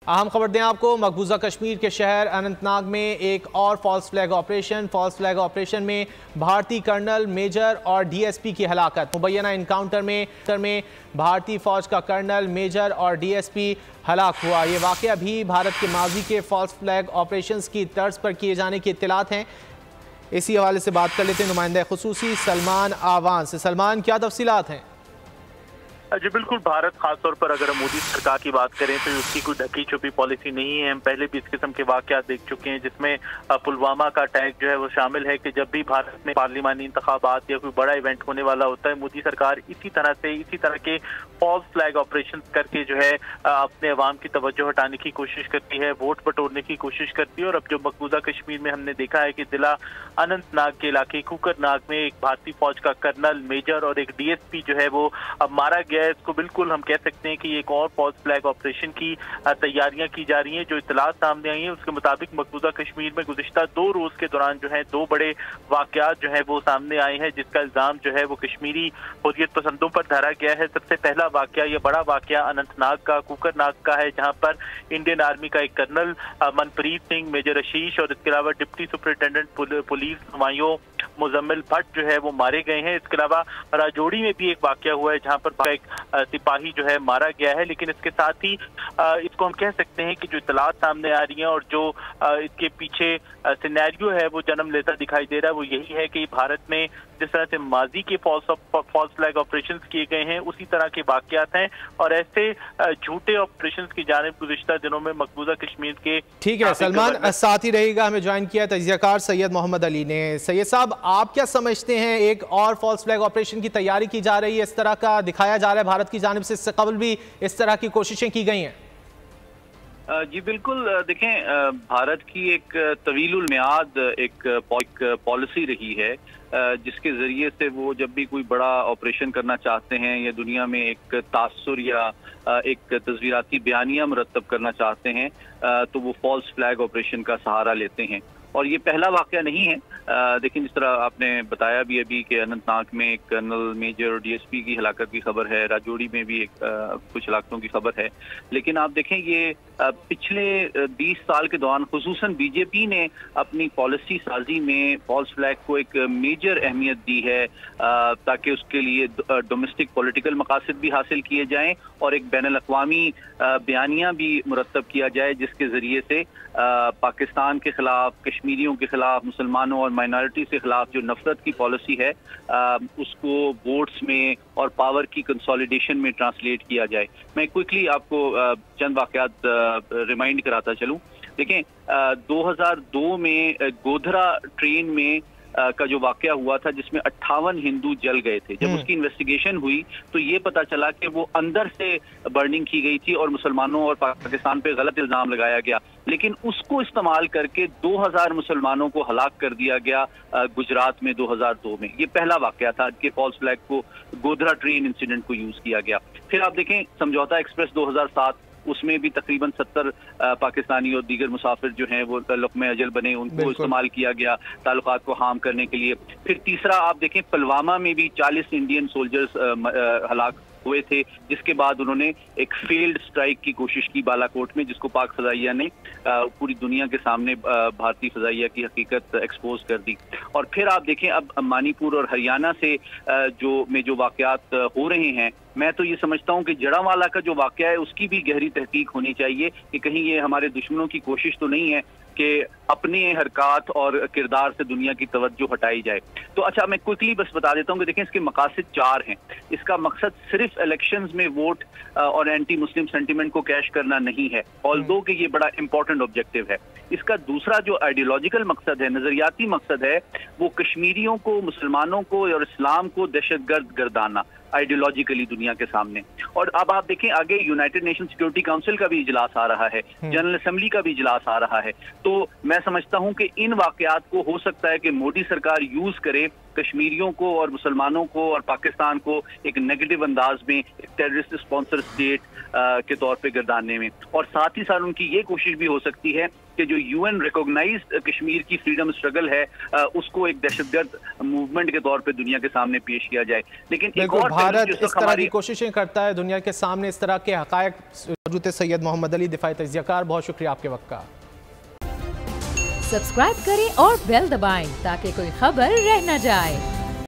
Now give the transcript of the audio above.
अहम खबर दें आपको, मकबूजा कश्मीर के शहर अनंतनाग में एक और फॉल्स फ्लैग ऑपरेशन में भारतीय कर्नल, मेजर और डीएसपी की हलाकत। मुबैना इनकाउंटर में भारतीय फौज का कर्नल, मेजर और डीएसपी हलाक हुआ। ये वाक़या भी भारत के माजी के फॉल्स फ्लैग ऑपरेशंस की तर्ज पर किए जाने की इत्तलात हैं। इसी हवाले से बात कर लेते हैं नुमाइंदा खुसूसी सलमान आवान से। सलमान, क्या तफसीलात हैं? जी बिल्कुल, भारत खासतौर पर अगर हम मोदी सरकार की बात करें तो उसकी कोई ढकी छुपी पॉलिसी नहीं है। हम पहले भी इस किस्म के वाकयात देख चुके हैं जिसमें पुलवामा का अटैक जो है वो शामिल है कि जब भी भारत में पार्लिमानी इंतखाबात या कोई बड़ा इवेंट होने वाला होता है, मोदी सरकार इसी तरह के फॉल्स फ्लैग ऑपरेशन करके जो है अपने अवाम की तवज्जो हटाने की कोशिश करती है, वोट बटोरने की कोशिश करती है। और अब जो मकबूजा कश्मीर में हमने देखा है कि जिला अनंतनाग के इलाके कुकरनाग में एक भारतीय फौज का कर्नल, मेजर और एक डीएसपी जो है वो अब मारा गया है। इसको बिल्कुल हम कह सकते हैं कि एक और फॉल्स फ्लैग ऑपरेशन की तैयारियां की जा रही हैं। जो इत्तलात सामने आई है उसके मुताबिक मकबूजा कश्मीर में गुज़िश्ता 2 रोज के दौरान जो है 2 बड़े वाकयात जो है वो सामने आए हैं, जिसका इल्जाम जो है वो कश्मीरी हुर्रियत पसंदों पर धरा गया है। सबसे पहला वाकया, ये बड़ा वाकया अनंतनाग का कुकरनाग का है, जहां पर इंडियन आर्मी का एक कर्नल मनप्रीत सिंह, मेजर आशीष और इसके अलावा deputy superintendent police Humayun Muzammil Bhatt जो है वो मारे गए हैं। इसके अलावा राजौरी में भी एक वाकया हुआ है जहां पर एक सिपाही जो है मारा गया है। लेकिन इसके साथ ही इसको हम कह सकते हैं कि जो इत्तलात सामने आ रही हैं और जो इसके पीछे सिनेरियो है वो जन्म लेता दिखाई दे रहा है, वो यही है कि भारत में जिस तरह से माजी के फॉल्स फ्लैग ऑपरेशंस किए गए हैं उसी तरह के वाकयात हैं और ऐसे झूठे ऑपरेशंस की जानिब गुज़िश्ता दिनों में मकबूजा कश्मीर के। ठीक है सलमान, साथ ही रहेगा, हमें ज्वाइन किया तजियाकार सैयद मोहम्मद अली ने। सैयद साहब, आप क्या समझते हैं, एक और फॉल्स फ्लैग ऑपरेशन की तैयारी की जा रही है, इस तरह का दिखाया जा रहा है भारत की जानिब से, इससे कबल भी इस तरह की कोशिशें की गई हैं? जी बिल्कुल, देखें, भारत की एक तवीलुल मियाद एक पॉलिसी रही है जिसके जरिए से वो जब भी कोई बड़ा ऑपरेशन करना चाहते हैं या दुनिया में एक तासुर या एक तस्वीराती बयानिया मुरतब करना चाहते हैं तो वो फॉल्स फ्लैग ऑपरेशन का सहारा लेते हैं। और ये पहला वाकया नहीं है। लेकिन जिस तरह आपने बताया भी अभी कि अनंतनाग में एक कर्नल, मेजर और डीएसपी की हलाकत की खबर है, राजौरी में भी कुछ हलाकतों की खबर है। लेकिन आप देखें, ये पिछले 20 साल के दौरान खुसूसन बीजेपी ने अपनी पॉलिसी साजी में फॉल्स फ्लैग को एक मेजर अहमियत दी है ताकि उसके लिए डोमेस्टिक पॉलिटिकल मकासद भी हासिल किए जाएं और एक बैनुल अक़वामी बयानिया भी मुरतब किया जाए जिसके जरिए से पाकिस्तान के खिलाफ, कश्मीरियों के खिलाफ, मुसलमानों और माइनॉरिटी के खिलाफ जो नफरत की पॉलिसी है उसको वोट्स में और पावर की कंसोलिडेशन में ट्रांसलेट किया जाए। मैं क्विकली आपको चंद वाकयात रिमाइंड कराता चलूं। देखें, 2002 में गोधरा ट्रेन में का जो वाकया हुआ था जिसमें 58 हिंदू जल गए थे, जब उसकी इन्वेस्टिगेशन हुई तो ये पता चला कि वो अंदर से बर्निंग की गई थी और मुसलमानों और पाकिस्तान पे गलत इल्जाम लगाया गया। लेकिन उसको इस्तेमाल करके 2000 मुसलमानों को हलाक कर दिया गया गुजरात में 2002 में। ये पहला वाकया था कि फॉल्स फ्लैग को गोधरा ट्रेन इंसिडेंट को यूज किया गया। फिर आप देखें, समझौता एक्सप्रेस 2007, उसमें भी तकरीबन 70 पाकिस्तानी और दीगर मुसाफिर जो हैं वो लुक़्मे अजल बने, उनको इस्तेमाल किया गया ताल्लुकात को हार्म करने के लिए। फिर तीसरा आप देखें, पुलवामा में भी 40 इंडियन सोल्जर्स हलाक हुए थे, जिसके बाद उन्होंने एक फेल्ड स्ट्राइक की कोशिश की बालाकोट में, जिसको पाक फ़ज़ाइया ने पूरी दुनिया के सामने भारतीय फ़ज़ाइया की हकीकत एक्सपोज कर दी। और फिर आप देखें, अब मणिपुर और हरियाणा से जो वाक़यात हो रहे हैं, मैं तो ये समझता हूँ कि जड़ावाला का जो वाक़या है उसकी भी गहरी तहकीक होनी चाहिए कि कहीं ये हमारे दुश्मनों की कोशिश तो नहीं है कि अपने हरकत और किरदार से दुनिया की तवज्जो हटाई जाए। तो अच्छा, मैं क्विकली बस बता देता हूँ कि देखें, इसके मकासद 4 हैं। इसका मकसद सिर्फ इलेक्शंस में वोट और एंटी मुस्लिम सेंटिमेंट को कैश करना नहीं है, ऑल्दो कि ये बड़ा इंपॉर्टेंट ऑब्जेक्टिव है। इसका दूसरा जो आइडियोलॉजिकल मकसद है, नजरियाती मकसद है, वो कश्मीरियों को, मुसलमानों को और इस्लाम को दहशतगर्द गर्दाना आइडियोलॉजिकली दुनिया के सामने। और अब आप देखें, आगे यूनाइटेड नेशन सिक्योरिटी काउंसिल का भी इजलास आ रहा है, जनरल असेंबली का भी इजलास आ रहा है। तो मैं समझता हूं कि इन वाकयात को हो सकता है कि मोदी सरकार यूज करे کشمیریوں کو اور مسلمانوں کو اور پاکستان کو ایک نیگیٹو انداز میں ایک ٹیررسٹ اسپانسر اسٹیٹ کے طور پہ گرداننے میں، اور ساتھ ہی ساتھ ان کی یہ کوشش بھی ہو سکتی ہے کہ جو یو این ریکوگنائزڈ کشمیر کی فریڈم اسٹرگل ہے اس کو ایک دہشت گرد موومنٹ کے طور پہ دنیا کے سامنے پیش کیا جائے. لیکن ایک اور بھارت اس طرح کی کوششیں کرتا ہے دنیا کے سامنے اس طرح کے حقائق. موجود سید محمد علی دفاعی تجزیہ کار، بہت شکریہ آپ کے وقت کا. سبسکرائب کریں اور بیل دبائیں تاکہ کوئی خبر رہ نہ جائے.